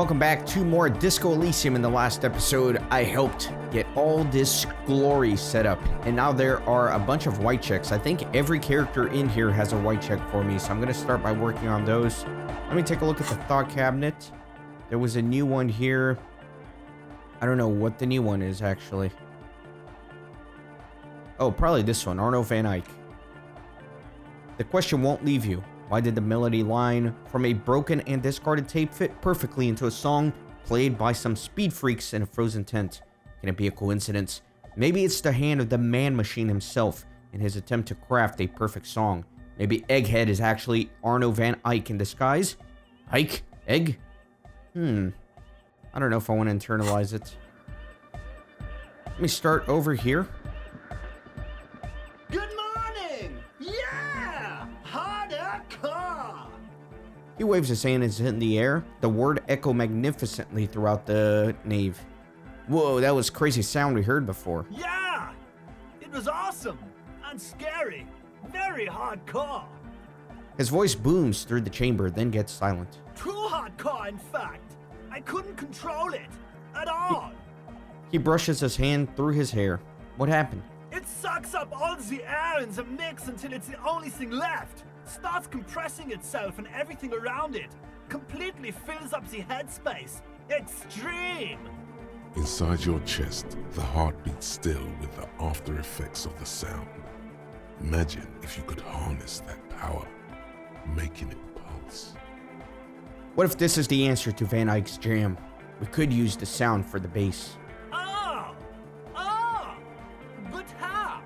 welcome back to more Disco Elysium. In the last episode, I helped get all this glory set up, and now there are a bunch of white checks. I think every character in here has a white check for me, so I'm going to start by working on those. Let me take a look at the thought cabinet. There was a new one here. I don't know what the new one is, actually. Oh, probably this one, Arno van Eyck. The question won't leave you. Why did the melody line from a broken and discarded tape fit perfectly into a song played by some speed freaks in a frozen tent? Can it be a coincidence? Maybe it's the hand of the man machine himself in his attempt to craft a perfect song. Maybe Egghead is actually Arno van Eyck in disguise? Eyck? Egg? I don't know if I want to internalize it. Let me start over here. Good morning! Yeah! Harder car! He waves his hand in the air. The word echo magnificently throughout the nave. Whoa, that was crazy sound we heard before. Yeah! It was awesome and scary. Very hardcore. His voice booms through the chamber, then gets silent. Too hardcore, in fact. I couldn't control it at all. He brushes his hand through his hair. What happened? It sucks up all the air in the mix until it's the only thing left. Starts compressing itself and everything around it. Completely fills up the headspace. Extreme! Inside your chest, the heart beats still with the after effects of the sound. Imagine if you could harness that power, making it pulse. What if this is the answer to Van Eyck's jam? We could use the sound for the bass. But how?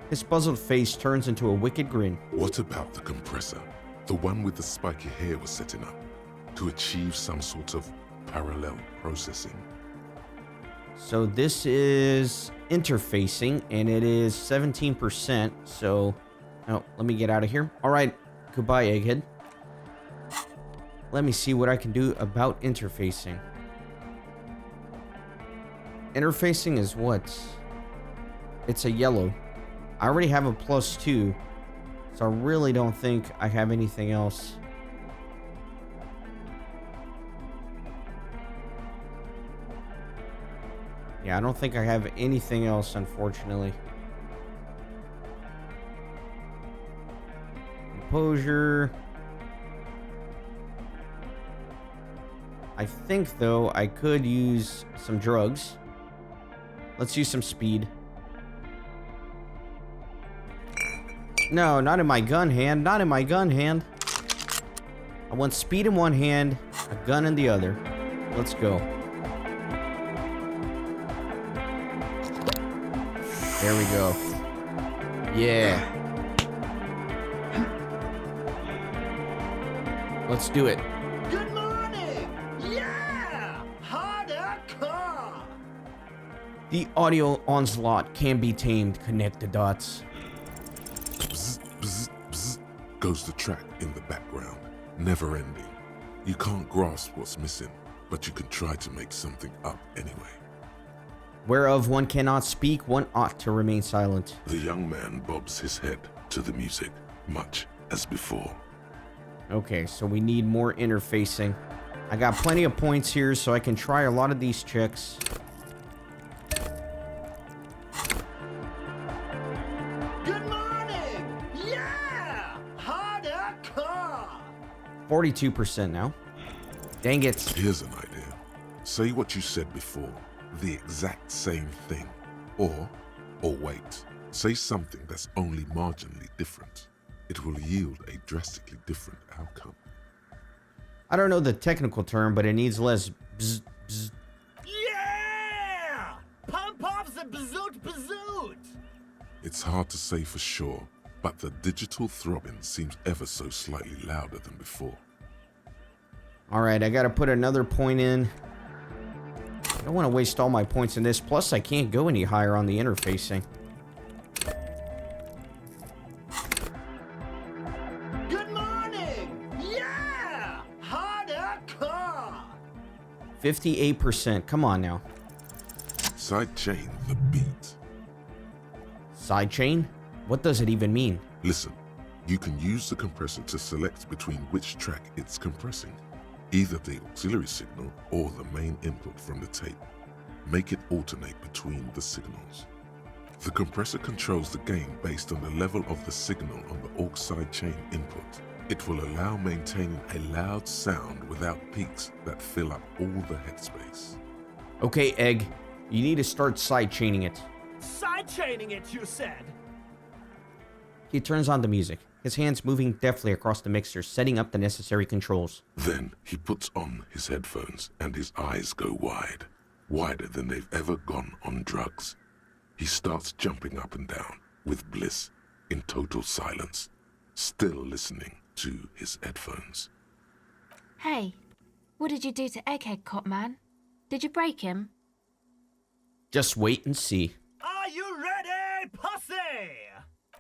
His puzzled face turns into a wicked grin. What about the compressor? The one with the spiky hair was setting up to achieve some sort of parallel processing. So this is interfacing, and it is 17%. So, oh, let me get out of here. All right, goodbye, Egghead. Let me see what I can do about interfacing. Interfacing is what? It's a yellow. I already have a +2, so I really don't think I have anything else. Yeah, I don't think I have anything else, unfortunately. Composure. I think, though, I could use some drugs. Let's use some speed. No, not in my gun hand. Not in my gun hand. I want speed in one hand, a gun in the other. Let's go. There we go. Yeah. Let's do it. Good morning! Yeah! Harder car! The audio onslaught can be tamed. Connect the dots. Bzz, bzz, bzz, goes the track in the background, never ending. You can't grasp what's missing, but you can try to make something up anyway. Whereof one cannot speak, one ought to remain silent. The young man bobs his head to the music, much as before. Okay, so we need more interfacing. I got plenty of points here, so I can try a lot of these checks. Good morning! Yeah! Harder car! 42% now. Dang it. Here's an idea. Say what you said before, the exact same thing. Or wait, say something that's only marginally different. It will yield a drastically different outcome. I don't know the technical term, but it needs less bzz, bzz. Yeah! Pump off the bazoot bazoot! It's hard to say for sure, but the digital throbbing seems ever so slightly louder than before. Alright, I gotta put another point in. I don't want to waste all my points in this. Plus, I can't go any higher on the interfacing. Good morning! Yeah! Harder car! 58%. Come on now. Sidechain the beat. Sidechain? What does it even mean? Listen, you can use the compressor to select between which track it's compressing. either the auxiliary signal or the main input from the tape. Make it alternate between the signals. The compressor controls the gain based on the level of the signal on the aux sidechain input. It will allow maintaining a loud sound without peaks that fill up all the headspace. Okay, Egg, you need to start sidechaining it. Sidechaining it, you said? He turns on the music, his hands moving deftly across the mixer, setting up the necessary controls. Then he puts on his headphones and his eyes go wide, wider than they've ever gone on drugs. He starts jumping up and down with bliss in total silence, still listening to his headphones. Hey, what did you do to Egghead, Cop Man? Did you break him? Just wait and see. Are you ready, pussy?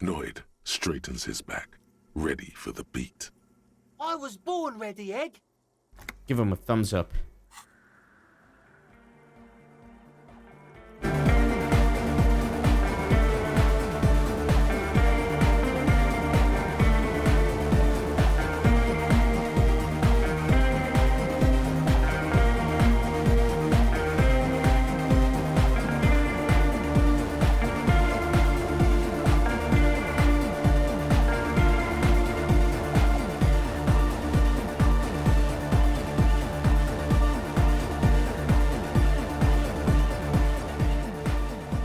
Noid straightens his back, ready for the beat. I was born ready, Egg. Give him a thumbs up.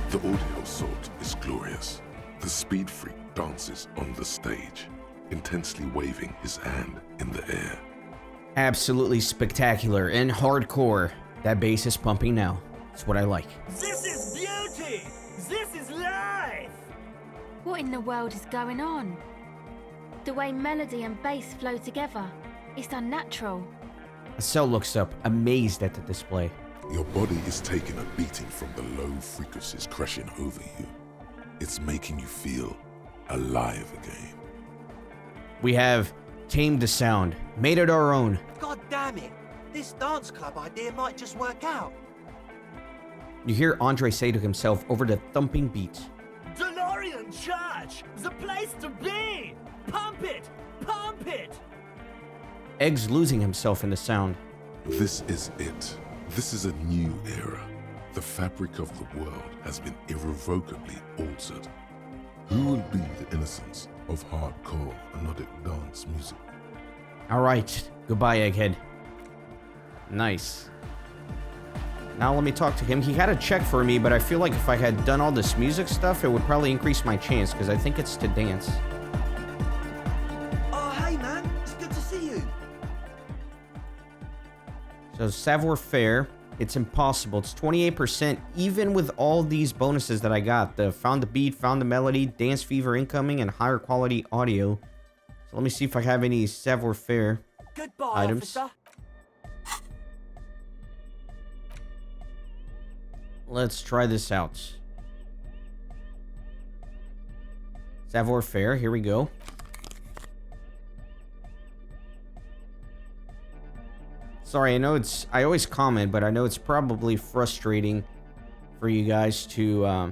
The audio assault is glorious. The speed freak dances on the stage, intensely waving his hand in the air. Absolutely spectacular and hardcore. That bass is pumping now. It's what I like. This is beauty! This is life! What in the world is going on? The way melody and bass flow together, it's unnatural. Cell looks up, amazed at the display. Your body is taking a beating from the low frequencies crashing over you. It's making you feel alive again. We have tamed the sound, made it our own. God damn it. This dance club idea might just work out. You hear Andre say to himself over the thumping beat. DeLorean Church! The place to be! Pump it! Pump it! Egg's losing himself in the sound. This is it. This is a new era. The fabric of the world has been irrevocably altered. Who will be the innocence of hardcore melodic dance music? Alright, goodbye, Egghead. Nice. Now let me talk to him. He had a check for me, but I feel like if I had done all this music stuff, it would probably increase my chance, because I think it's to dance. Oh, hey man, it's good to see you. So Savoir Faire, it's impossible. It's 28%, even with all these bonuses that I got. The found the beat, found the melody, dance fever incoming, and higher quality audio. So let me see if I have any Savoir Faire Goodbye, items. officer. Let's try this out. Savoir Faire, here we go. Sorry, I know I always comment, but I know it's probably frustrating for you guys to,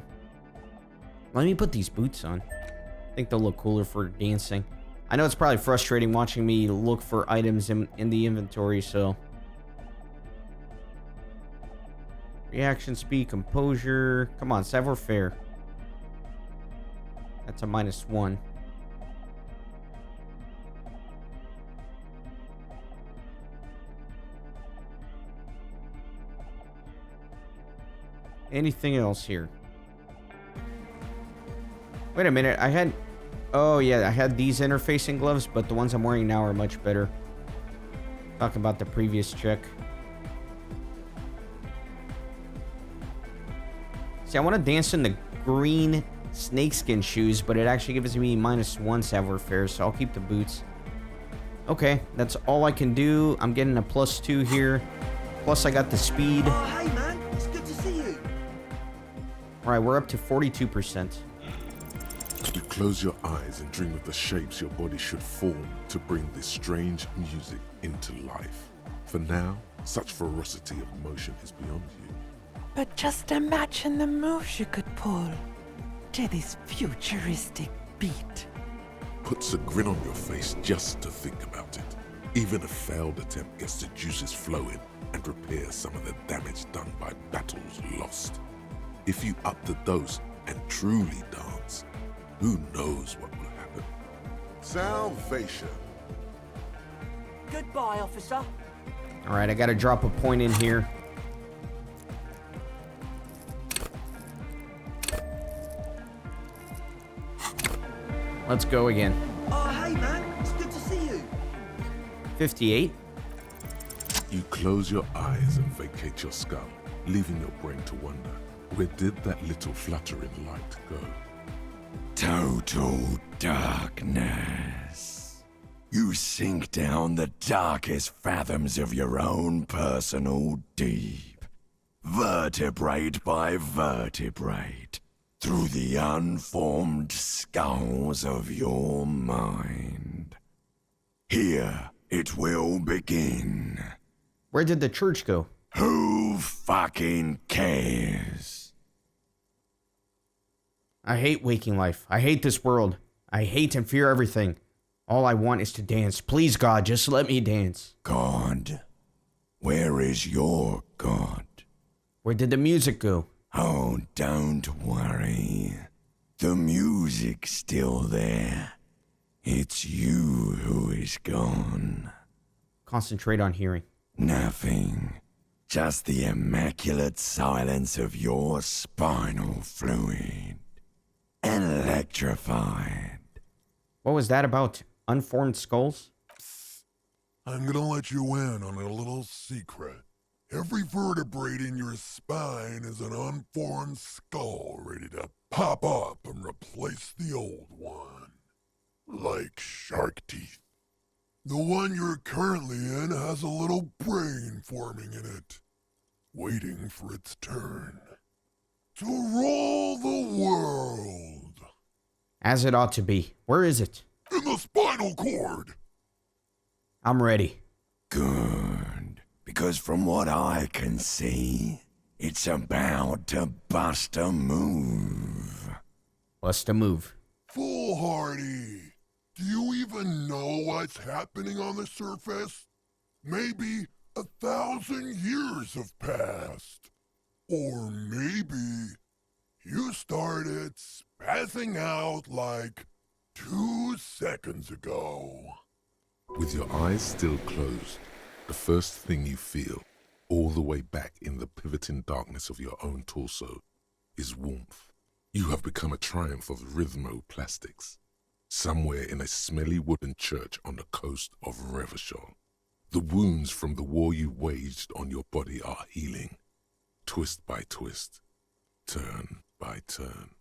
let me put these boots on. I think they'll look cooler for dancing. I know it's probably frustrating watching me look for items in the inventory, so. Reaction speed, composure. Come on, Savoir Faire. That's a -1. Anything else here? Wait a minute, I had... Oh yeah, I had these interfacing gloves, but the ones I'm wearing now are much better. Talking about the previous check. See, I want to dance in the green snakeskin shoes, but it actually gives me -1 Savoir Faire, so I'll keep the boots. Okay, that's all I can do. I'm getting a +2 here. Plus, I got the speed. Oh, hey man, it's good to see you. Alright, we're up to 42%. You close your eyes and dream of the shapes your body should form to bring this strange music into life. For now, such ferocity of motion is beyond you. But just imagine the moves you could pull to this futuristic beat. Puts a grin on your face just to think about it. Even a failed attempt gets the juices flowing and repairs some of the damage done by battles lost. If you up the dose and truly dance, who knows what will happen? Salvation. Goodbye, officer. All right, I gotta drop a point in here. Let's go again. Oh, hey, man. It's good to see you. 58. You close your eyes and vacate your skull, leaving your brain to wonder, where did that little fluttering light go? Total darkness. You sink down the darkest fathoms of your own personal deep, vertebrate by vertebrate, through the unformed skulls of your mind. Here it will begin. Where did the church go? Who fucking cares? I hate waking life. I hate this world. I hate and fear everything. All I want is to dance. Please, God, just let me dance. God? Where is your God? Where did the music go? Oh, don't worry. The music's still there. It's you who is gone. Concentrate on hearing. Nothing. Just the immaculate silence of your spinal fluid. Electrified. What was that about? Unformed skulls? I'm gonna let you in on a little secret. Every vertebrae in your spine is an unformed skull ready to pop up and replace the old one. Like shark teeth. The one you're currently in has a little brain forming in it, waiting for its turn to rule the world. As it ought to be. Where is it? In the spinal cord. I'm ready. Good. Because from what I can see, it's about to bust a move. Bust a move. Foolhardy. Do you even know what's happening on the surface? Maybe 1,000 years have passed. Or maybe you started spazzing out like 2 seconds ago. With your eyes still closed, the first thing you feel, all the way back in the pivoting darkness of your own torso, is warmth. You have become a triumph of rhythmoplastics, somewhere in a smelly wooden church on the coast of Revachol. The wounds from the war you waged on your body are healing, twist by twist, turn by turn.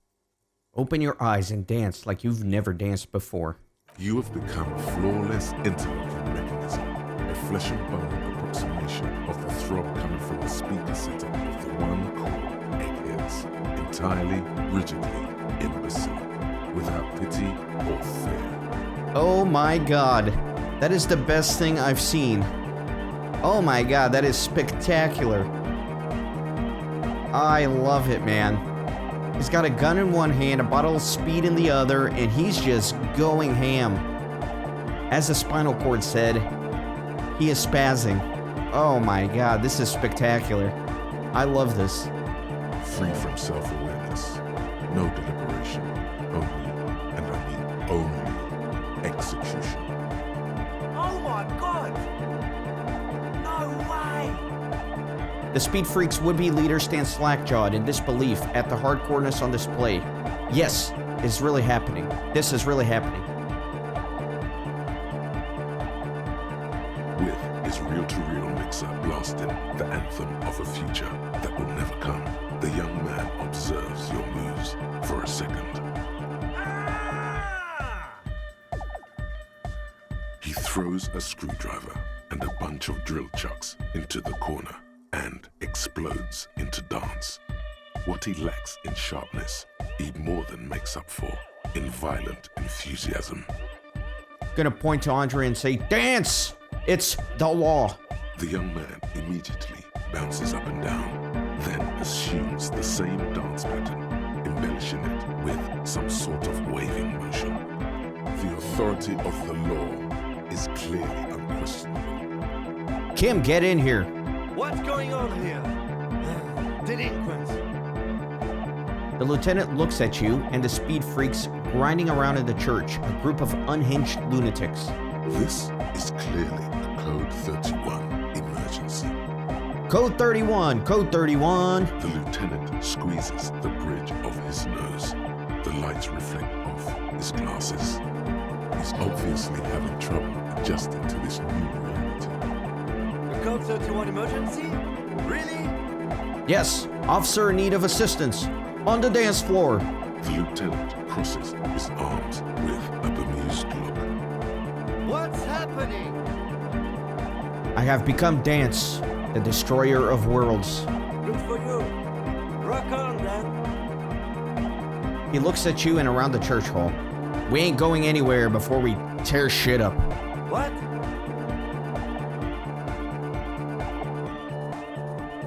Open your eyes and dance like you've never danced before. You have become a flawless interlocking mechanism, a flesh and bone approximation of the throb coming from the speaker setup of the one called eggheads, entirely, rigidly, imbecile, without pity or fear. Oh my God. That is the best thing I've seen. Oh my God, that is spectacular. I love it, man. He's got a gun in one hand, a bottle of speed in the other, and he's just going ham. As the spinal cord said, he is spazzing. Oh my God, this is spectacular. I love this. Free from self-awareness, no deliberation, only, and I mean only, execution. Oh my God! No way! The Speed Freaks would-be leader stands slack-jawed in disbelief at the hardcoreness on display. Yes, it's really happening. This is really happening. With his reel-to-reel mixer blasting the anthem of a future that will never come, the young man observes your moves for a second. He throws a screwdriver and a bunch of drill chucks into the corner and explodes into dance. What he lacks in sharpness, he more than makes up for in violent enthusiasm. Gonna point to Andre and say, "Dance! It's the law." The young man immediately bounces up and down, then assumes the same dance pattern, embellishing it with some sort of waving motion. The authority of the law is clearly unquestionable. Kim, get in here. What's going on here? Delinquents. The lieutenant looks at you and the speed freaks grinding around in the church, a group of unhinged lunatics. This is clearly a Code 31 emergency. Code 31, Code 31. The lieutenant squeezes the bridge of his nose. The lights reflect off his glasses. He's obviously having trouble adjusting to this new reality. A Code 31 emergency? Really? Yes, officer in need of assistance. On the dance floor. The lieutenant crosses his arms with a bemused look. What's happening? I have become Dance, the destroyer of worlds. Good for you. Rock on, then. He looks at you and around the church hall. We ain't going anywhere before we tear shit up. What?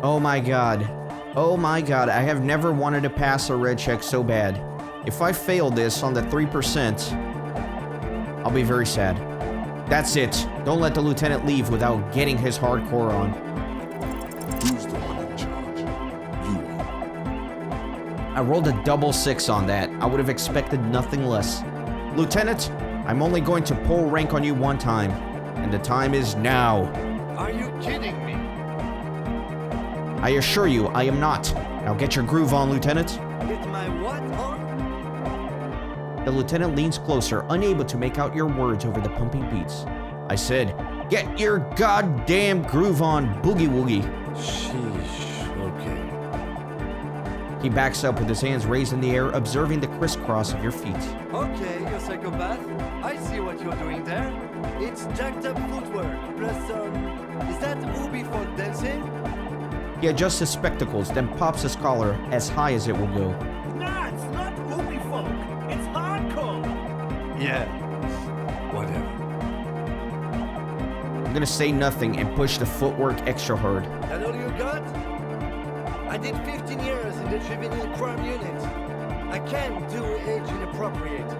Oh my god. Oh my god, I have never wanted to pass a red check so bad. If I fail this on the 3%, I'll be very sad. That's it. Don't let the lieutenant leave without getting his hardcore on. Who's the one in charge? You are. I rolled a double 6 on that. I would have expected nothing less. Lieutenant, I'm only going to pull rank on you one time, and the time is now. Are you kidding me? I assure you, I am not. Now get your groove on, Lieutenant. Get my what on? The lieutenant leans closer, unable to make out your words over the pumping beats. I said, get your goddamn groove on, boogie woogie. Sheesh, okay. He backs up with his hands raised in the air, observing the crisscross of your feet. Okay, you psychopath. I see what you're doing there. It's jacked up footwork, plus is that Ubi for dancing? He adjusts his spectacles, then pops his collar as high as it will go. Nah, it's not Ubi folk. It's hardcore. Yeah. Whatever. I'm gonna say nothing and push the footwork extra hard. That all you got? I did 15 years in the juvenile crime unit. I can't do age inappropriate.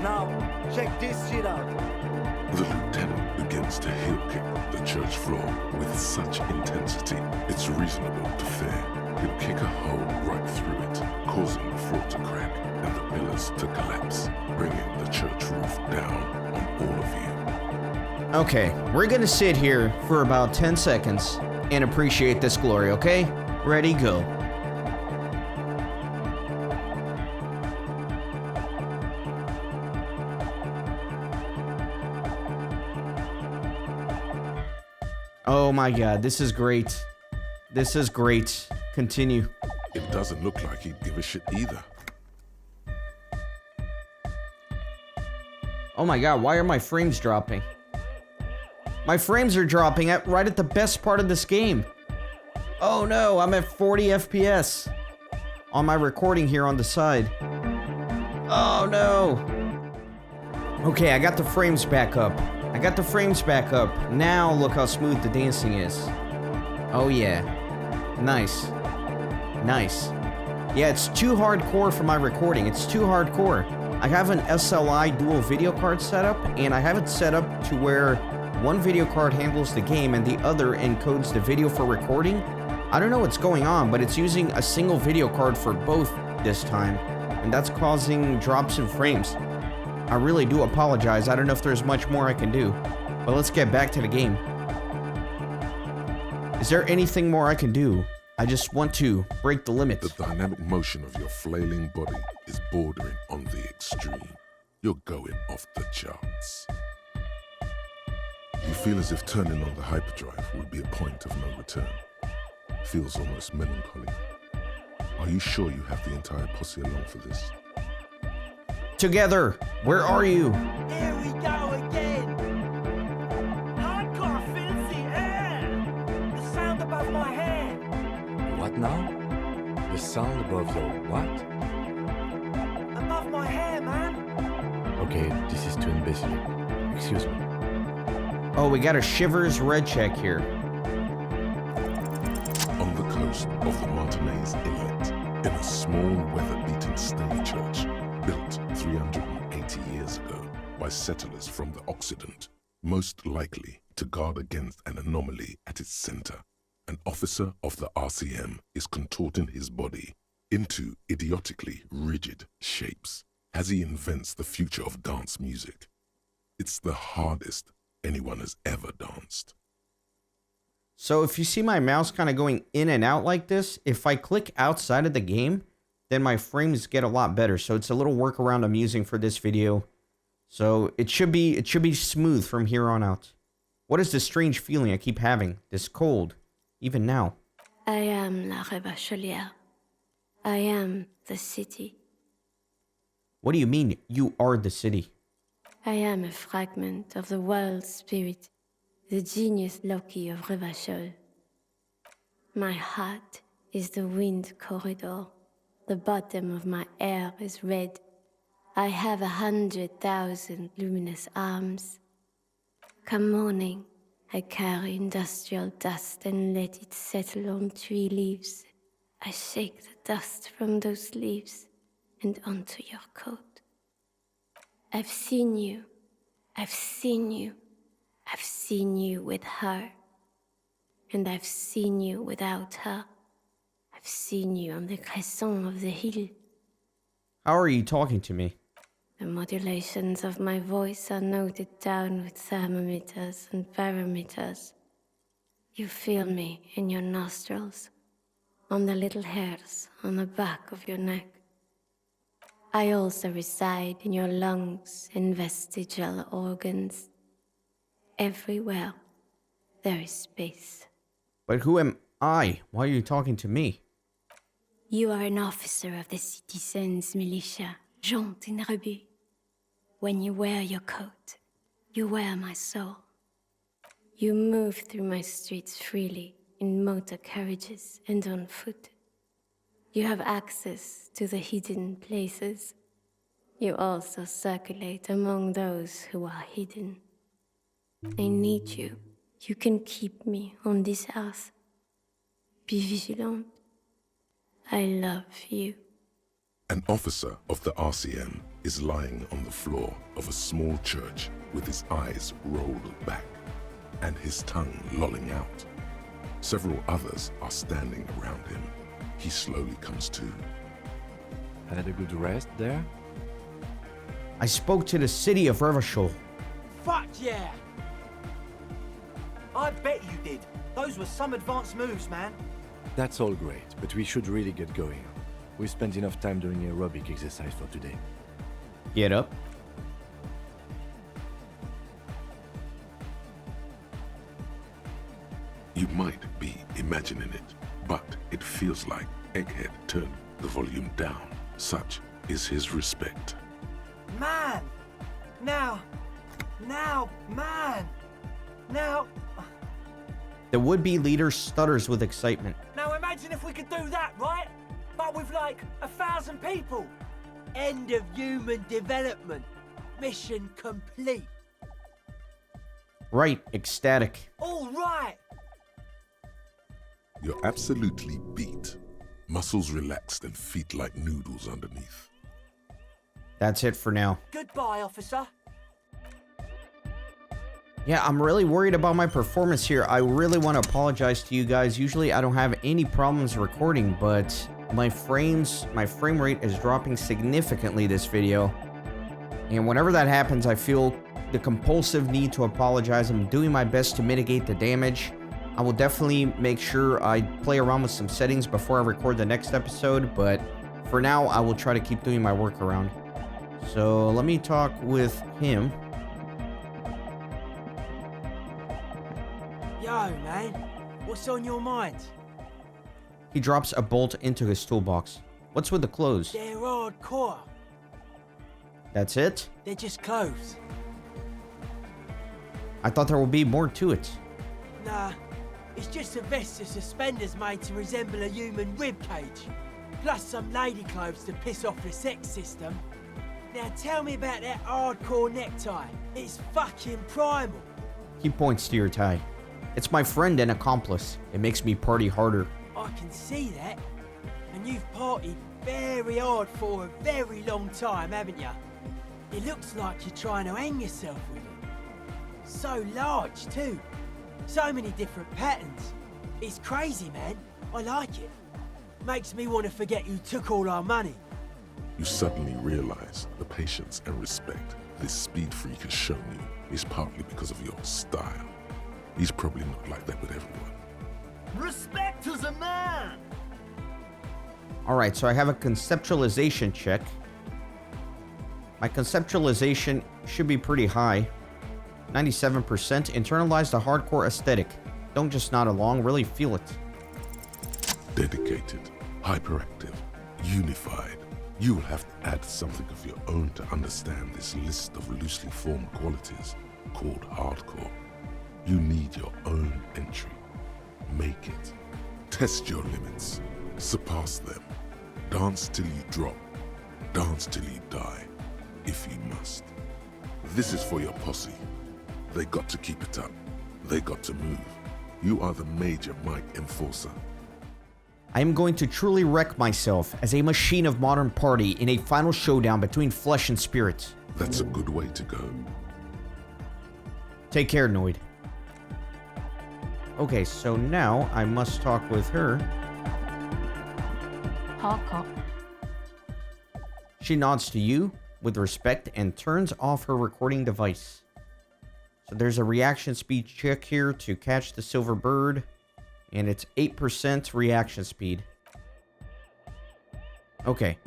Now, check this shit out. The lieutenant begins to heel kick the church floor with such intensity, it's reasonable to fear he'll kick a hole right through it, causing the floor to crack and the pillars to collapse, bringing the church roof down on all of you. Okay, we're gonna sit here for about 10 seconds and appreciate this glory, okay? Ready, go. Oh my god, this is great. This is great. Continue. It doesn't look like he'd give a shit either. Oh my god, why are my frames dropping? My frames are dropping right at the best part of this game. Oh no, I'm at 40 FPS on my recording here on the side. Oh no. Okay, I got the frames back up. Now look how smooth the dancing is. Oh yeah. Nice. Yeah, it's too hardcore for my recording. It's too hardcore. I have an SLI dual video card set up, and I have it set up to where one video card handles the game and the other encodes the video for recording. I don't know what's going on, but it's using a single video card for both this time, and that's causing drops in frames. I really do apologize. I don't know if there's much more I can do, but let's get back to the game. Is there anything more I can do? I just want to break the limit. The dynamic motion of your flailing body is bordering on the extreme. You're going off the charts. You feel as if turning on the hyperdrive would be a point of no return. Feels almost melancholy. Are you sure you have the entire posse along for this? Together, where are you? Here we go again. Hardcore fills the air. The sound above my head. What now? The sound above your what? Above my hair, man. Okay, this is too imbecile. Excuse me. Oh, we got a Shivers red check here. On the coast of the Martinez Inlet, in a small weather-beaten stave church built 380 years ago, by settlers from the Occident, most likely to guard against an anomaly at its center. An officer of the RCM is contorting his body into idiotically rigid shapes as he invents the future of dance music. It's the hardest anyone has ever danced. So if you see my mouse kind of going in and out like this, if I click outside of the game, then my frames get a lot better. So it's a little workaround I'm using for this video. So it should be smooth from here on out. What is this strange feeling I keep having? This cold, even now. I am la Revacholière. I am the city. What do you mean, you are the city? I am a fragment of the world spirit, the genius Loki of Revachol. My heart is the wind corridor. The bottom of my air is red. I have 100,000 luminous arms. Come morning, I carry industrial dust and let it settle on tree leaves. I shake the dust from those leaves and onto your coat. I've seen you. I've seen you. I've seen you with her. And I've seen you without her. I've seen you on the crescent of the hill. How are you talking to me? The modulations of my voice are noted down with thermometers and barometers. You feel me in your nostrils, on the little hairs on the back of your neck. I also reside in your lungs and vestigial organs. Everywhere there is space. But who am I? Why are you talking to me? You are an officer of the citizens' militia, Jean in Rebut. When you wear your coat, you wear my soul. You move through my streets freely, in motor carriages and on foot. You have access to the hidden places. You also circulate among those who are hidden. I need you. You can keep me on this earth. Be vigilant. I love you. An officer of the RCM is lying on the floor of a small church with his eyes rolled back and his tongue lolling out. Several others are standing around him. He slowly comes to. Had a good rest there? I spoke to the city of Revachol. Fuck yeah! I bet you did. Those were some advanced moves, man. That's all great, but we should really get going. We spent enough time doing aerobic exercise for today. Get up. You might be imagining it, but it feels like Egghead turned the volume down. Such is his respect. Man! Now! The would-be leader stutters with excitement. Now imagine if we could do that, right? But with like 1,000 people. End of human development. Mission complete. Right, ecstatic. All right. You're absolutely beat. Muscles relaxed and feet like noodles underneath. That's it for now. Goodbye, officer. Yeah, I'm really worried about my performance here. I really want to apologize to you guys. Usually I don't have any problems recording, but my frame rate is dropping significantly this video. And whenever that happens, I feel the compulsive need to apologize. I'm doing my best to mitigate the damage. I will definitely make sure I play around with some settings before I record the next episode, but for now, I will try to keep doing my workaround. So let me talk with him. Yo, man. What's on your mind? He drops a bolt into his toolbox. What's with the clothes? They're hardcore. That's it? They're just clothes. I thought there would be more to it. Nah, it's just a vest with suspenders made to resemble a human ribcage. Plus some lady clothes to piss off the sex system. Now tell me about that hardcore necktie. It's fucking primal. He points to your tie. It's my friend and accomplice. It makes me party harder. I can see that. And you've partied very hard for a very long time, haven't you? It looks like you're trying to hang yourself with it. So large, too. So many different patterns. It's crazy, man. I like it. Makes me want to forget you took all our money. You suddenly realize the patience and respect this speed freak has shown you is partly because of your style. He's probably not like that with everyone. Respect to the man! Alright, so I have a conceptualization check. My conceptualization should be pretty high. 97%. Internalize the hardcore aesthetic. Don't just nod along, really feel it. Dedicated, hyperactive, unified. You will have to add something of your own to understand this list of loosely formed qualities called hardcore. You need your own entry. Make it. Test your limits. Surpass them. Dance till you drop. Dance till you die, if you must. This is for your posse. They got to keep it up. They got to move. You are the major mic enforcer. I am going to truly wreck myself as a machine of modern party in a final showdown between flesh and spirit. That's a good way to go. Take care, Noid. Okay, so now I must talk with her. Hardcore. She nods to you with respect and turns off her recording device. So there's a reaction speed check here to catch the silver bird. And it's 8% reaction speed. Okay.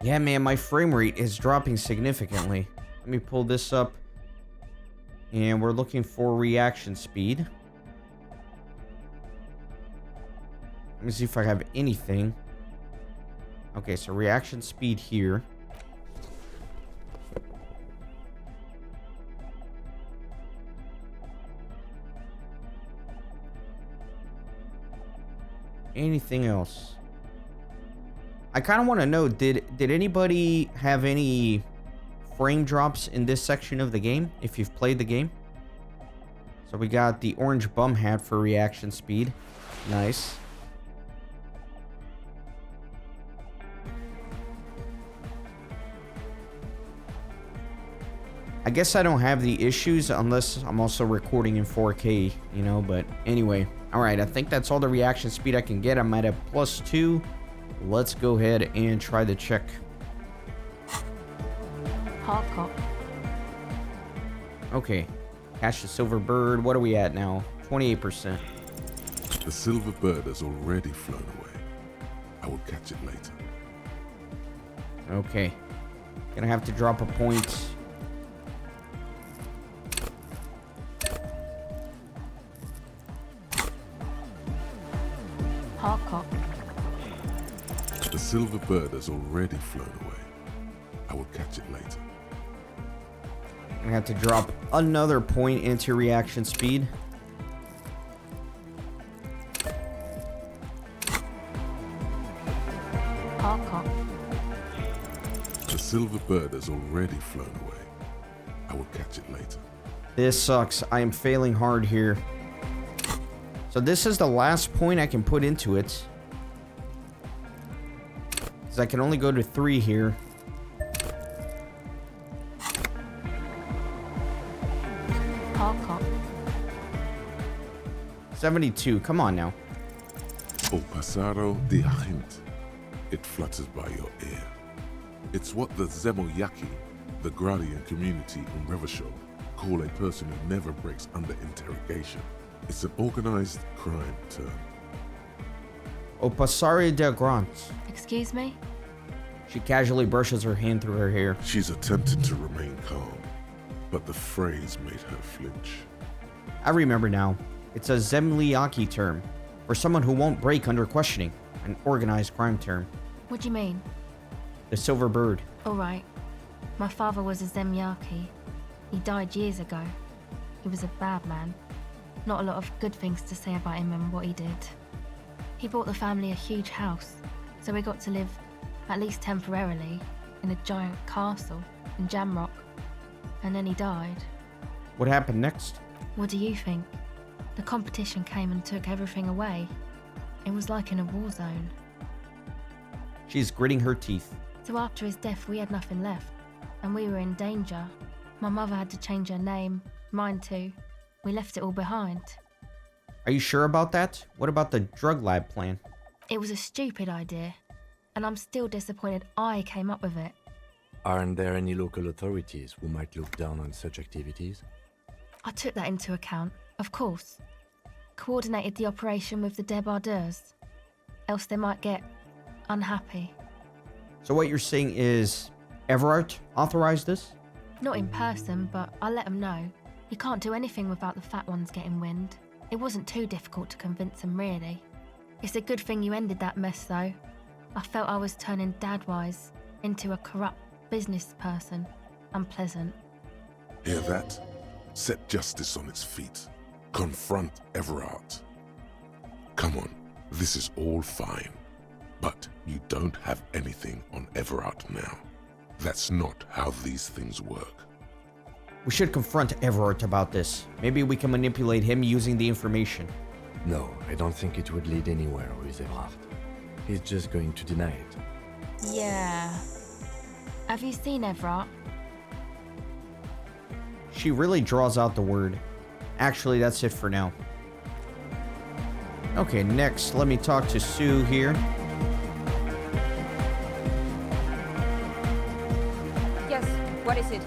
Yeah, man, my frame rate is dropping significantly. Let me pull this up. And we're looking for reaction speed. Let me see if I have anything. Okay, so reaction speed here. Anything else? I kind of want to know, did anybody have any frame drops in this section of the game, if you've played the game? So we got the orange bum hat for reaction speed. Nice. I guess I don't have the issues unless I'm also recording in 4K, you know, but anyway. Alright, I think that's all the reaction speed I can get. I'm at a +2. Let's go ahead and try the check. Hardcore. Okay. Catch the silver bird. What are we at now? 28%. The silver bird has already flown away. I will catch it later. Okay. Gonna have to drop a point. Hardcore. The silver bird has already flown away. I will catch it later. I'm gonna have to drop another point into reaction speed. Hardcore. The silver bird has already flown away. I will catch it later. This sucks. I am failing hard here. So this is the last point I can put into it. Because I can only go to 3 here. Hardcore. 72. Come on now. O pasaro de agent. It flutters by your ear. It's what the Zemoyaki, the Gradian community in Revachol, call a person who never breaks under interrogation. It's an organized crime term. O passare de grant. Excuse me? She casually brushes her hand through her hair. She's attempted to remain calm, but the phrase made her flinch. I remember now. It's a Zemliaki term. For someone who won't break under questioning. An organized crime term. What do you mean? The silver bird. Alright. My father was a Zemyaki. He died years ago. He was a bad man. Not a lot of good things to say about him and what he did. He bought the family a huge house, so we got to live, at least temporarily, in a giant castle in Jamrock. And then he died. What happened next? What do you think? The competition came and took everything away. It was like in a war zone. She's gritting her teeth. So after his death, we had nothing left. and we were in danger. My mother had to change her name, mine too. We left it all behind. Are you sure about that? What about the drug lab plan? It was a stupid idea, and I'm still disappointed I came up with it. Aren't there any local authorities who might look down on such activities? I took that into account, of course. Coordinated the operation with the débardeurs. Else they might get unhappy. So what you're saying is Everard authorized this? Not in person, but I let him know. You can't do anything without the fat ones getting wind. It wasn't too difficult to convince him, really. It's a good thing you ended that mess, though. I felt I was turning Dadwise into a corrupt business person. Unpleasant. Hear that? Set justice on its feet. Confront Everard. Come on, this is all fine. But you don't have anything on Everard now. That's not how these things work. We should confront Everard about this. Maybe we can manipulate him using the information. No, I don't think it would lead anywhere with Everard. He's just going to deny it. Yeah. Have you seen Everard? She really draws out the word. Actually, that's it for now. Okay, next, let me talk to Sue here. Yes, what is it?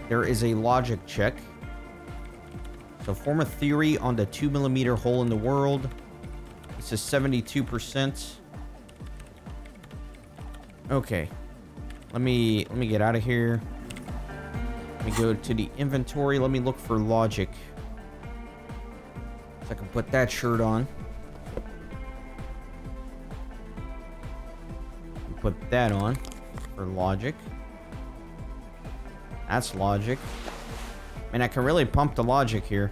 There is a logic check. So form a theory on the 2mm hole in the world. This is 72%. Okay. Let me get out of here. Let me go to the inventory. Let me look for logic. So I can put that shirt on. Put that on for logic. That's logic. Man, I can really pump the logic here.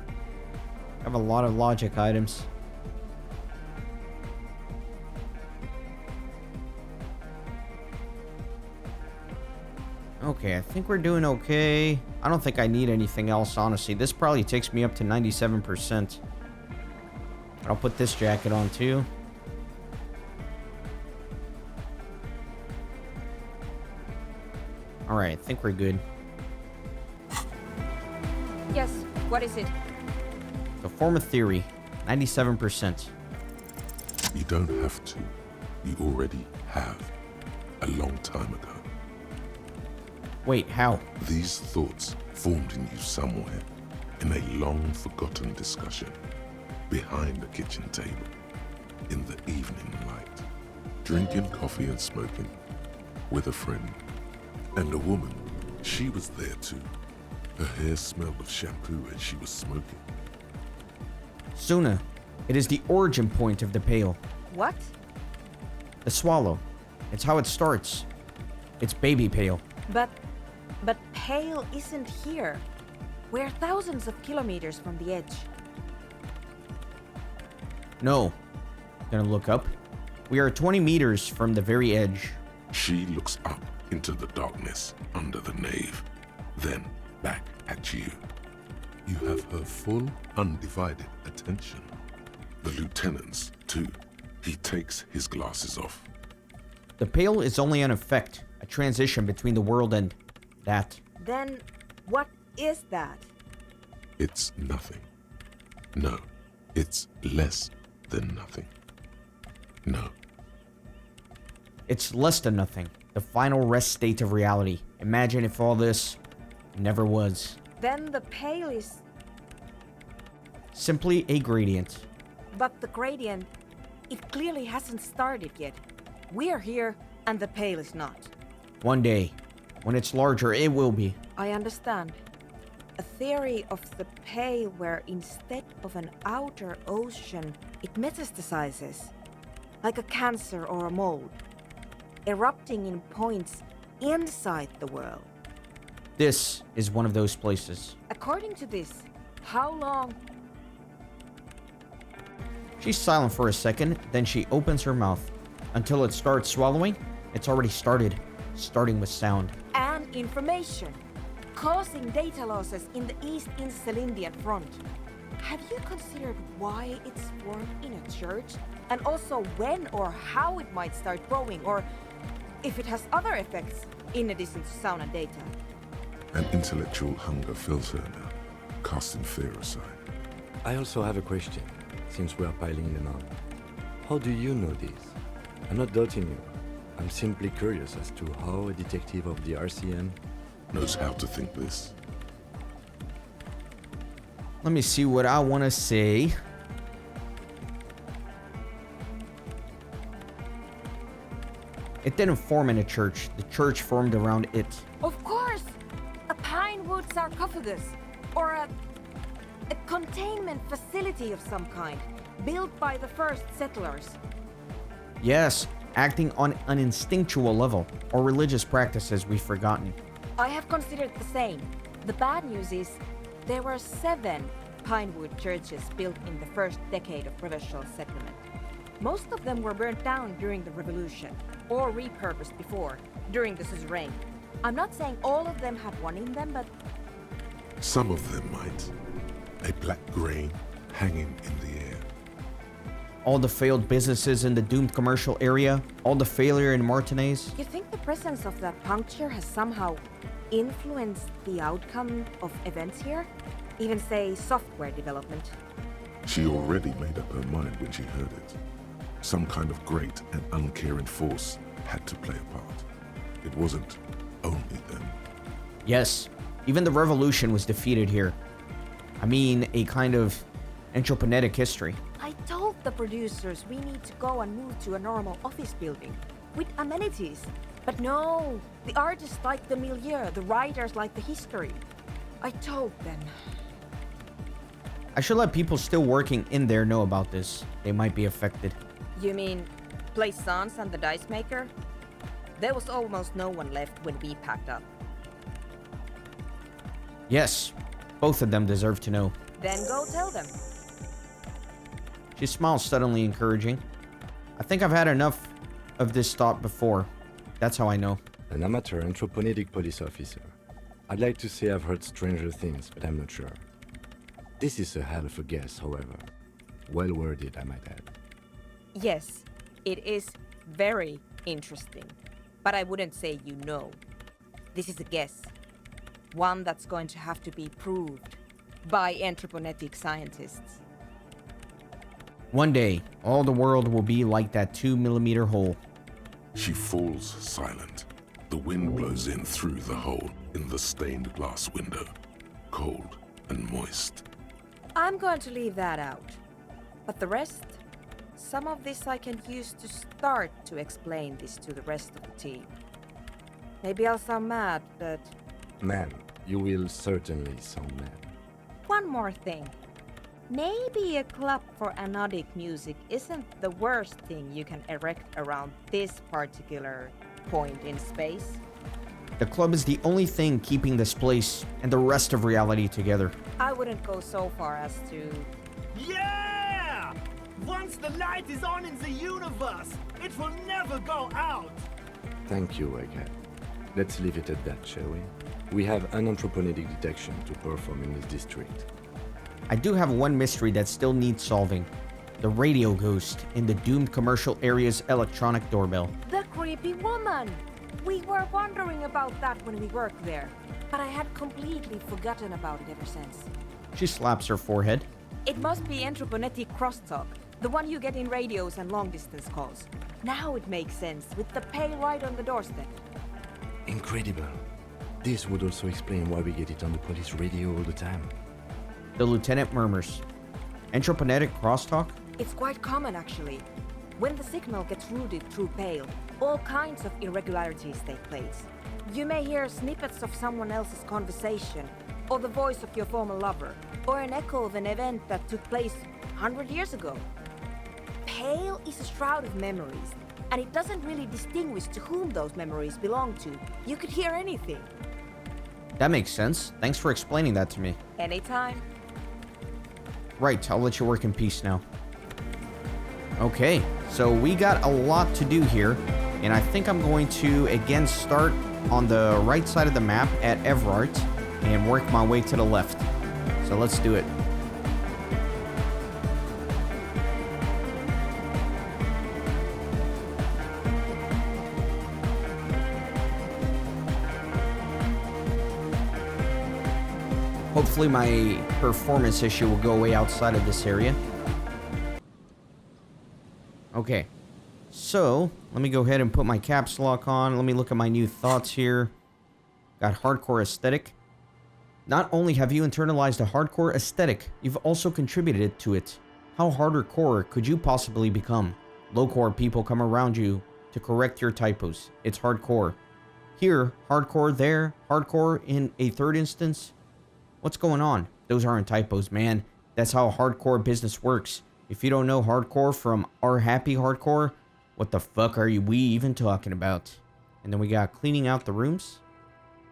I have a lot of logic items. Okay, I think we're doing okay. I don't think I need anything else, honestly. This probably takes me up to 97%. But I'll put this jacket on too. Alright, I think we're good. Yes, what is it? So form a theory. 97%. You don't have to. You already have. A long time ago. Wait, how? These thoughts formed in you somewhere, in a long-forgotten discussion, behind a kitchen table, in the evening light, drinking coffee and smoking, with a friend, and a woman. She was there too. Her hair smelled of shampoo and she was smoking. Suna, it is the origin point of the Pale. What? The swallow. It's how it starts. It's baby Pale. But Pale isn't here. We're thousands of kilometers from the edge. No. Gonna look up. We are 20 meters from the very edge. She looks up into the darkness under the nave, then back at you. You have her full, undivided attention. The lieutenant's, too. He takes his glasses off. The Pale is only an effect, a transition between the world and that. Then what is that? It's nothing. No, it's less than nothing. No. It's less than nothing. The final rest state of reality. Imagine if all this never was. Then the Pale is... Simply a gradient. But the gradient, it clearly hasn't started yet. We're here, and the Pale is not. One day, when it's larger, it will be. I understand. A theory of the Pale where instead of an outer ocean, it metastasizes. Like a cancer or a mold. Erupting in points inside the world. This is one of those places. According to this, how long... She's silent for a second, then she opens her mouth. Until it starts swallowing, it's already started. Starting with sound. And information. Causing data losses in the East Insulindian front. Have you considered why it's formed in a church? And also when or how it might start growing? Or if it has other effects in addition to sound and data. An intellectual hunger fills her now, casting fear aside. I also have a question, since we are piling them on. How do you know this? I'm not doubting you. I'm simply curious as to how a detective of the RCM knows how to think this. Let me see what I want to say. It didn't form in a church. The church formed around it. Of course! A pine wood sarcophagus, or a containment facility of some kind, built by the first settlers. Yes, acting on an instinctual level, or religious practices we've forgotten. I have considered the same. The bad news is there were 7 pinewood churches built in the first decade of provincial settlement. Most of them were burnt down during the revolution, or repurposed before, during the suzerain. I'm not saying all of them had one in them, but... Some of them might. A black grain hanging in the air. All the failed businesses in the doomed commercial area, all the failure in Martinez. You think the presence of that puncture has somehow influenced the outcome of events here? Even say software development? She already made up her mind when she heard it. Some kind of great and uncaring force had to play a part. It wasn't only them. Yes, even the revolution was defeated here. I mean, a kind of anthroponetic history. I told the producers we need to go and move to a normal office building with amenities. But no, the artists like the milieu, the writers like the history. I told them. I should let people still working in there know about this. They might be affected. You mean Plaisance and the dice maker? There was almost no one left when we packed up. Yes, both of them deserve to know. Then go tell them. She smiles suddenly encouraging. I think I've had enough of this thought before. That's how I know. An amateur anthroponetic police officer. I'd like to say I've heard stranger things, but I'm not sure. This is a hell of a guess, however. Well worded, I might add. Yes, it is very interesting. But I wouldn't say you know. This is a guess. One that's going to have to be proved by anthroponetic scientists. One day, all the world will be like that 2mm hole. She falls silent. The wind blows in through the hole in the stained glass window, cold and moist. I'm going to leave that out. But the rest, some of this I can use to start to explain this to the rest of the team. Maybe I'll sound mad, but... Man, you will certainly sound mad. One more thing. Maybe a club for anodic music isn't the worst thing you can erect around this particular point in space. The club is the only thing keeping this place and the rest of reality together. I wouldn't go so far as to... Yeah! Once the light is on in the universe, it will never go out! Thank you, Egghead. Let's leave it at that, shall we? We have an anthroponetic detection to perform in this district. I do have one mystery that still needs solving. The radio ghost in the doomed commercial area's electronic doorbell. The creepy woman! We were wondering about that when we worked there, but I had completely forgotten about it ever since. She slaps her forehead. It must be anthroponetic crosstalk, the one you get in radios and long-distance calls. Now it makes sense, with the pay right on the doorstep. Incredible. This would also explain why we get it on the police radio all the time. The lieutenant murmurs. Anthroponetic crosstalk? It's quite common, actually. When the signal gets routed through Pale, all kinds of irregularities take place. You may hear snippets of someone else's conversation, or the voice of your former lover, or an echo of an event that took place 100 years ago. Pale is a shroud of memories, and it doesn't really distinguish to whom those memories belong to. You could hear anything. That makes sense. Thanks for explaining that to me. Anytime. Right, I'll let you work in peace now. Okay, so we got a lot to do here, and I think I'm going to again start on the right side of the map at Everart and work my way to the left. So let's do it. Hopefully my performance issue will go away outside of this area. Okay. So, let me go ahead and put my caps lock on. Let me look at my new thoughts here. Got hardcore aesthetic. Not only have you internalized a hardcore aesthetic, you've also contributed to it. How hardcore could you possibly become? Low-core people come around you to correct your typos. It's hardcore. Here, hardcore there, hardcore in a third instance. What's going on? Those aren't typos, man. That's how hardcore business works. If you don't know hardcore from our happy hardcore, what the fuck are we even talking about? And then we got cleaning out the rooms.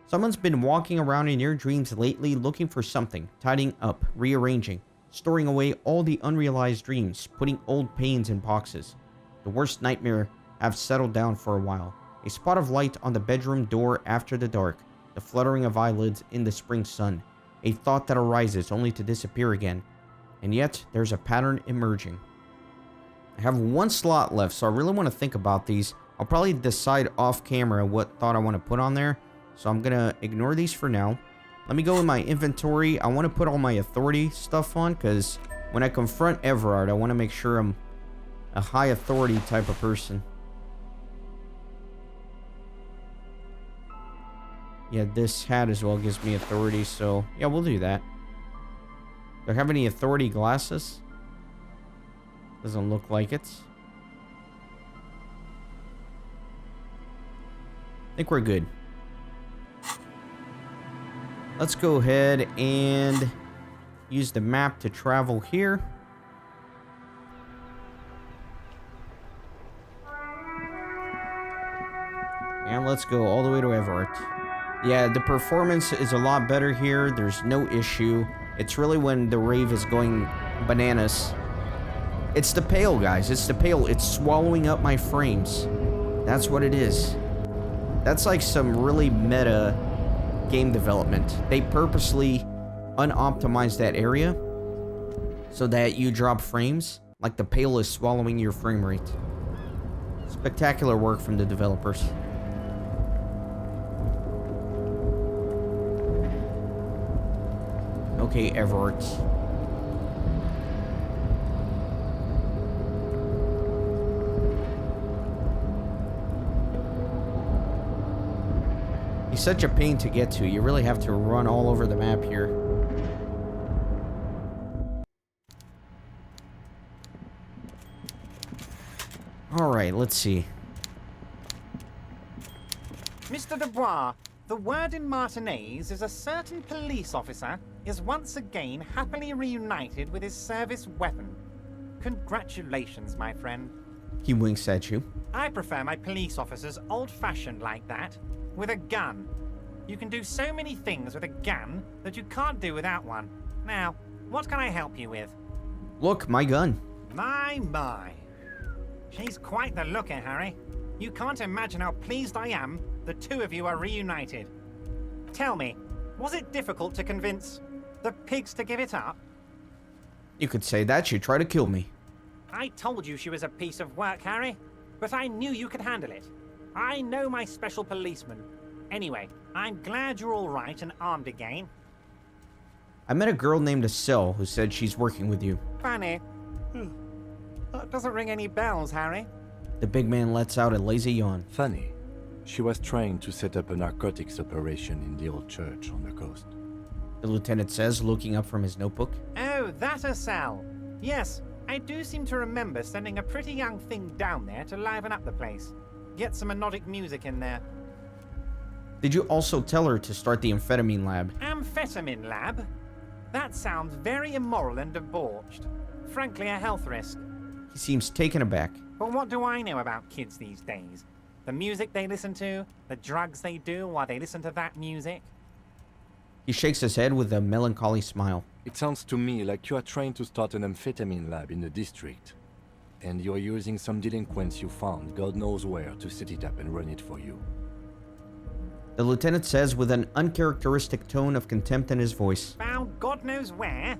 Someone's been walking around in your dreams lately looking for something, tidying up, rearranging, storing away all the unrealized dreams, putting old pains in boxes. The worst nightmare have settled down for a while. A spot of light on the bedroom door after the dark, the fluttering of eyelids in the spring sun, a thought that arises only to disappear again. And yet, there's a pattern emerging. I have one slot left, so I really want to think about these. I'll probably decide off camera what thought I want to put on there. So I'm going to ignore these for now. Let me go in my inventory. I want to put all my authority stuff on, because when I confront Everard, I want to make sure I'm a high authority type of person. Yeah, this hat as well gives me authority, so yeah, we'll do that. Do I have any authority glasses? Doesn't look like it. I think we're good. Let's go ahead and use the map to travel here. And let's go all the way to Everett. Yeah, the performance is a lot better here. There's no issue. It's really when the rave is going bananas. It's the pale, guys. It's the pale. It's swallowing up my frames. That's what it is. That's like some really meta game development. They purposely unoptimized that area so that you drop frames. Like the pale is swallowing your frame rate. Spectacular work from the developers. Okay, Everett. He's such a pain to get to. You really have to run all over the map here. Alright, let's see. Mr. Dubois, the word in Martinez is a certain police officer is once again happily reunited with his service weapon. Congratulations, my friend. He winks at you. I prefer my police officers old-fashioned like that, with a gun. You can do so many things with a gun that you can't do without one. Now, what can I help you with? Look, my gun. My. She's quite the looker, Harry. You can't imagine how pleased I am the two of you are reunited. Tell me, was it difficult to convince the pigs to give it up? You could say that. You try to kill me. I told you she was a piece of work, Harry, but I knew you could handle it. I know my special policeman. Anyway, I'm glad you're all right and armed again. I met a girl named Estelle who said she's working with you. Funny. That doesn't ring any bells, Harry. The big man lets out a lazy yawn. Funny. She was trying to set up a narcotics operation in the old church on the coast. The lieutenant says, looking up from his notebook. Oh, that Estelle. Yes, I do seem to remember sending a pretty young thing down there to liven up the place. Get some melodic music in there. Did you also tell her to start the amphetamine lab? Amphetamine lab? That sounds very immoral and debauched. Frankly, a health risk. He seems taken aback. But what do I know about kids these days? The music they listen to, the drugs they do while they listen to that music? He shakes his head with a melancholy smile. It sounds to me like you are trying to start an amphetamine lab in the district. And you're using some delinquents you found, God knows where, to set it up and run it for you. The lieutenant says with an uncharacteristic tone of contempt in his voice. Found God knows where?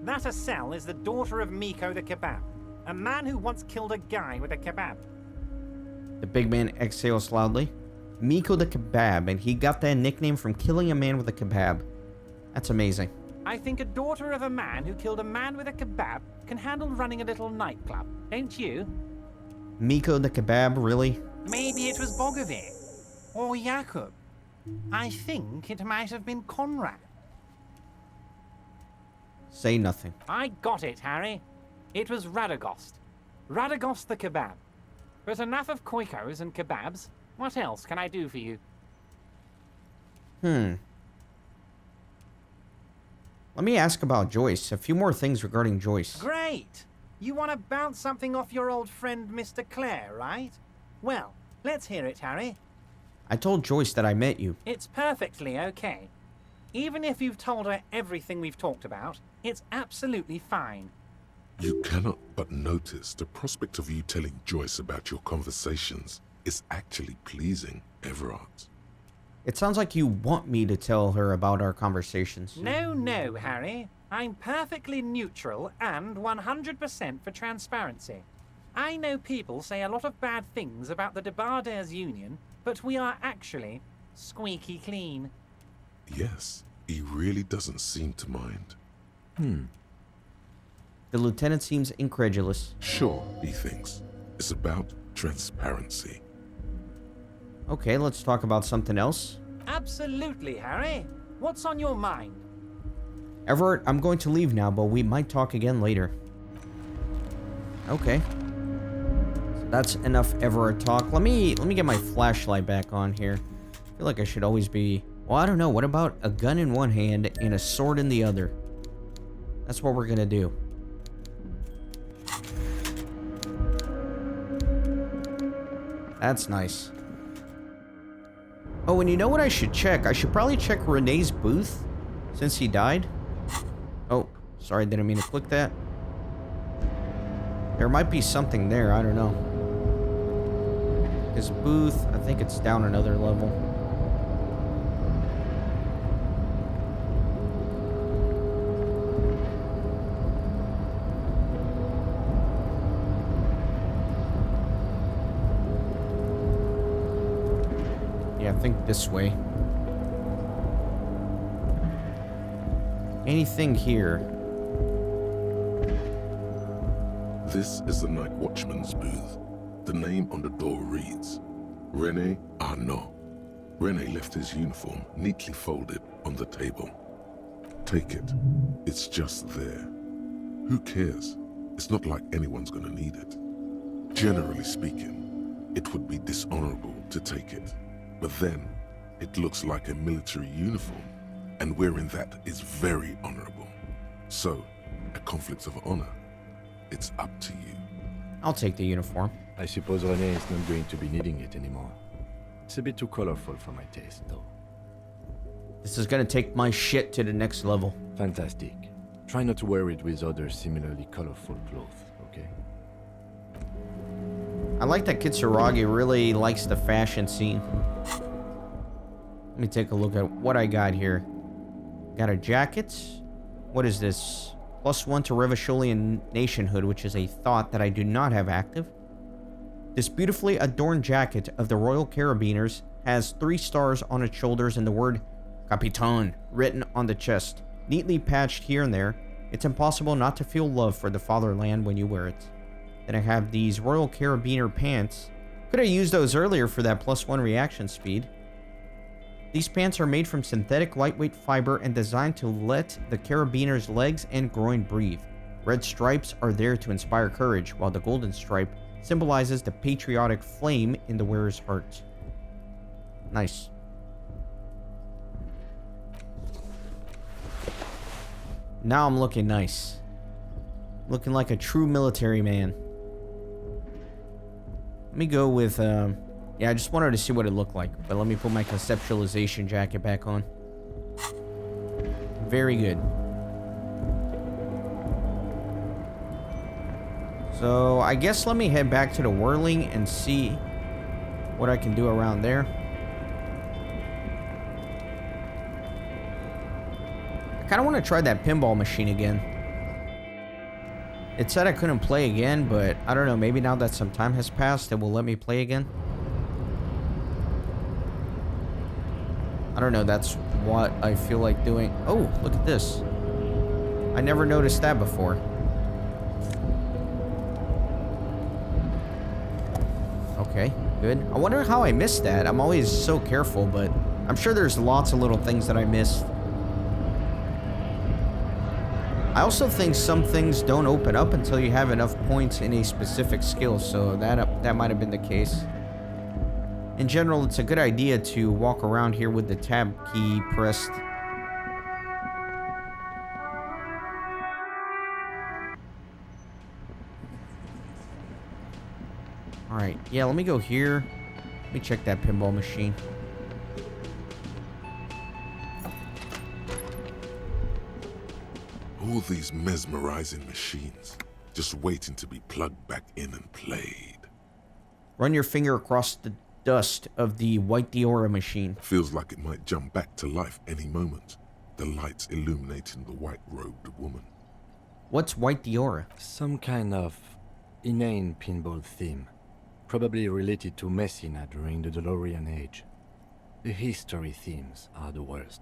That Estelle is the daughter of Miko the Kebab, a man who once killed a guy with a kebab. The big man exhales loudly. Miko the Kebab, and he got that nickname from killing a man with a kebab. That's amazing. I think a daughter of a man who killed a man with a kebab can handle running a little nightclub, don't you? Miko the kebab, really? Maybe it was Bogovir. Or Jakub. I think it might have been Conrad. Say nothing. I got it, Harry. It was Radogost. Radogost the kebab. But enough of koikos and kebabs. What else can I do for you? Let me ask about Joyce. A few more things regarding Joyce. Great! You want to bounce something off your old friend Mr. Clare, right? Well, let's hear it, Harry. I told Joyce that I met you. It's perfectly okay. Even if you've told her everything we've talked about, it's absolutely fine. You cannot but notice the prospect of you telling Joyce about your conversations is actually pleasing, Everard. It sounds like you want me to tell her about our conversations. No, Harry. I'm perfectly neutral and 100% for transparency. I know people say a lot of bad things about the Debardairs Union, but we are actually squeaky clean. Yes, he really doesn't seem to mind. The lieutenant seems incredulous. Sure, he thinks. It's about transparency. Okay, let's talk about something else. Absolutely, Harry. What's on your mind? Everett, I'm going to leave now, but we might talk again later. Okay. So that's enough Everett talk. Let me get my flashlight back on here. I feel like I should always be... Well, I don't know. What about a gun in one hand and a sword in the other? That's what we're gonna do. That's nice. Oh, and you know what I should check? I should probably check Renee's booth, since he died. Oh, sorry, didn't mean to click that. There might be something there, I don't know. His booth, I think it's down another level. Yeah, I think this way. Anything here? This is the night watchman's booth. The name on the door reads, Rene Arnaud. Rene left his uniform neatly folded on the table. Take it. It's just there. Who cares? It's not like anyone's gonna need it. Generally speaking, it would be dishonorable to take it. But then, it looks like a military uniform, and wearing that is very honorable. So, a conflict of honor. It's up to you. I'll take the uniform. I suppose René is not going to be needing it anymore. It's a bit too colorful for my taste, though. This is gonna take my shit to the next level. Fantastic. Try not to wear it with other similarly colorful clothes, okay? I like that Kitsuragi really likes the fashion scene. Let me take a look at what I got here. Got a jacket. What is this? +1 to Revacholian nationhood, which is a thought that I do not have active. This beautifully adorned jacket of the Royal Carabiners has 3 stars on its shoulders and the word Capitan written on the chest, neatly patched here and there. It's impossible not to feel love for the fatherland when you wear it. Then I have these Royal Carabiner pants. Could have used those earlier for that +1 reaction speed. These pants are made from synthetic lightweight fiber and designed to let the carabiners' legs and groin breathe. Red stripes are there to inspire courage, while the golden stripe symbolizes the patriotic flame in the wearer's heart. Nice. Now I'm looking nice. Looking like a true military man. Let me go with, yeah, I just wanted to see what it looked like. But let me put my conceptualization jacket back on. Very good. So, I guess let me head back to the whirling and see what I can do around there. I kind of want to try that pinball machine again. It said I couldn't play again, but I don't know, maybe now that some time has passed, it will let me play again. I don't know, that's what I feel like doing. Oh, look at this. I never noticed that before. Okay, good. I wonder how I missed that. I'm always so careful, but I'm sure there's lots of little things that I missed. I also think some things don't open up until you have enough points in a specific skill, so that might have been the case. In general, it's a good idea to walk around here with the tab key pressed. Alright, yeah, let me go here. Let me check that pinball machine. All these mesmerizing machines, just waiting to be plugged back in and played. Run your finger across the dust of the white Diora machine. Feels like it might jump back to life any moment. The lights illuminating the white-robed woman. What's white Diora? Some kind of inane pinball theme. Probably related to Messina during the DeLorean age. The history themes are the worst.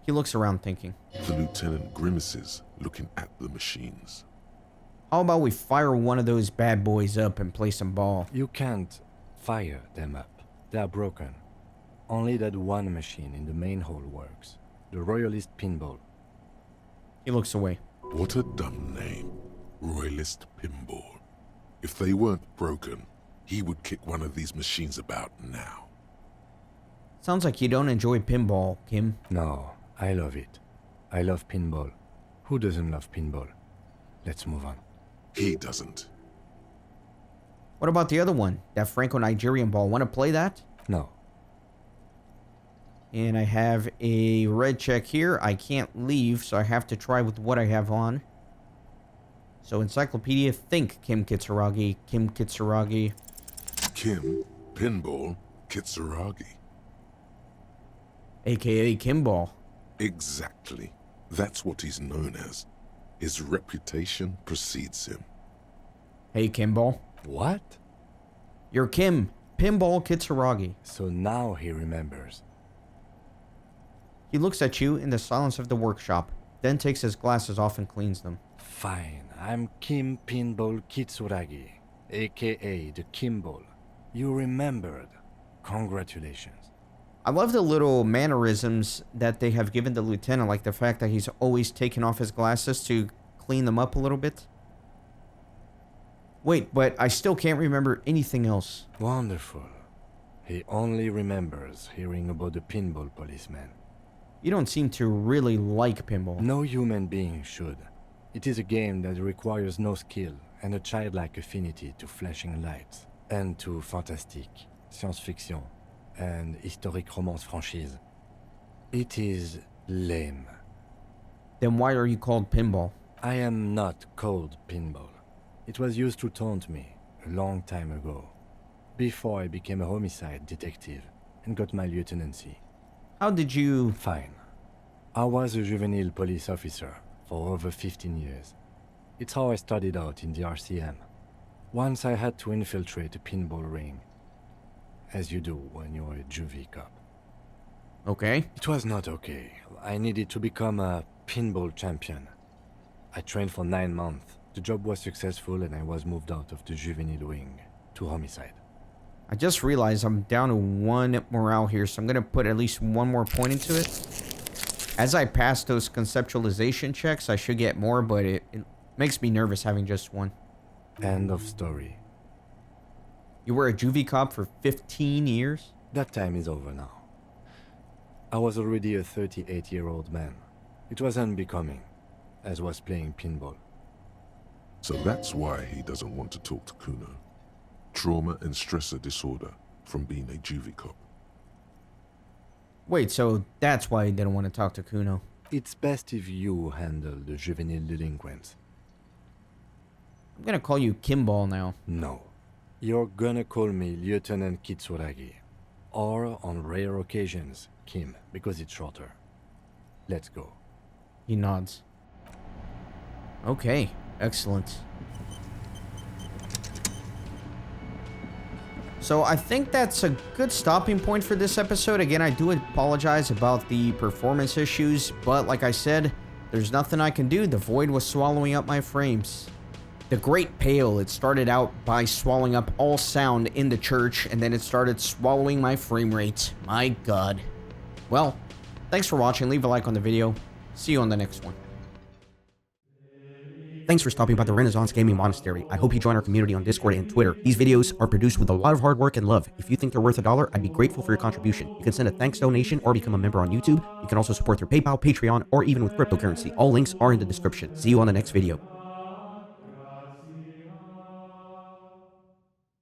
He looks around thinking. The lieutenant grimaces, looking at the machines. How about we fire one of those bad boys up and play some ball? You can't fire them up. They are broken. Only that one machine in the main hall works. The Royalist Pinball. He looks away. What a dumb name. Royalist Pinball. If they weren't broken, he would kick one of these machines about now. Sounds like you don't enjoy pinball, Kim. No, I love it. I love pinball. Who doesn't love pinball? Let's move on. He doesn't. What about the other one? That Franco-Nigerian ball. Want to play that? No. And I have a red check here. I can't leave, so I have to try with what I have on. So Encyclopedia, think Kim Kitsuragi. Kim Kitsuragi. Kim, Pinball, Kitsuragi. AKA Kimball. Exactly. That's what he's known as. His reputation precedes him. Hey, Kimball. What? You're Kim, Pinball Kitsuragi. So now he remembers. He looks at you in the silence of the workshop, then takes his glasses off and cleans them. Fine, I'm Kim Pinball Kitsuragi, aka the Kimball. You remembered. Congratulations. I love the little mannerisms that they have given the lieutenant, like the fact that he's always taking off his glasses to clean them up a little bit. Wait, but I still can't remember anything else. Wonderful. He only remembers hearing about the pinball policeman. You don't seem to really like pinball. No human being should. It is a game that requires no skill and a childlike affinity to flashing lights and to fantastique, science fiction, and historic romance franchise. It is lame. Then why are you called Pinball? I am not called Pinball. It was used to taunt me a long time ago, before I became a homicide detective and got my lieutenancy. How did you... Fine. I was a juvenile police officer for over 15 years. It's how I started out in the RCM. Once I had to infiltrate a pinball ring, as you do when you're a juvie cop. Okay. It was not okay. I needed to become a pinball champion. I trained for 9 months. The job was successful and I was moved out of the juvenile wing to homicide. I just realized I'm down to 1 morale here, so I'm going to put at least 1 more point into it. As I pass those conceptualization checks, I should get more, but it makes me nervous having just 1. End of story. You were a juvie cop for 15 years? That time is over now. I was already a 38-year-old man. It was unbecoming, as was playing pinball. So that's why he doesn't want to talk to Kuno. Trauma and stressor disorder from being a juvie cop. Wait, so that's why he didn't want to talk to Kuno. It's best if you handle the juvenile delinquents. I'm gonna call you Kimball now. No. You're gonna call me Lieutenant Kitsuragi. Or, on rare occasions, Kim, because it's shorter. Let's go. He nods. Okay, excellent. So I think that's a good stopping point for this episode. Again, I do apologize about the performance issues, but like I said, There's nothing I can do. The void was swallowing up my frames. The Great Pale, it started out by swallowing up all sound in the church, and then it started swallowing my frame rate. My god. Well, thanks for watching. Leave a like on the video. See you on the next one. Thanks for stopping by the Renaissance Gaming Monastery. I hope you join our community on Discord and Twitter. These videos are produced with a lot of hard work and love. If you think they're worth $1, I'd be grateful for your contribution. You can send a thanks donation or become a member on YouTube. You can also support through PayPal, Patreon, or even with cryptocurrency. All links are in the description. See you on the next video.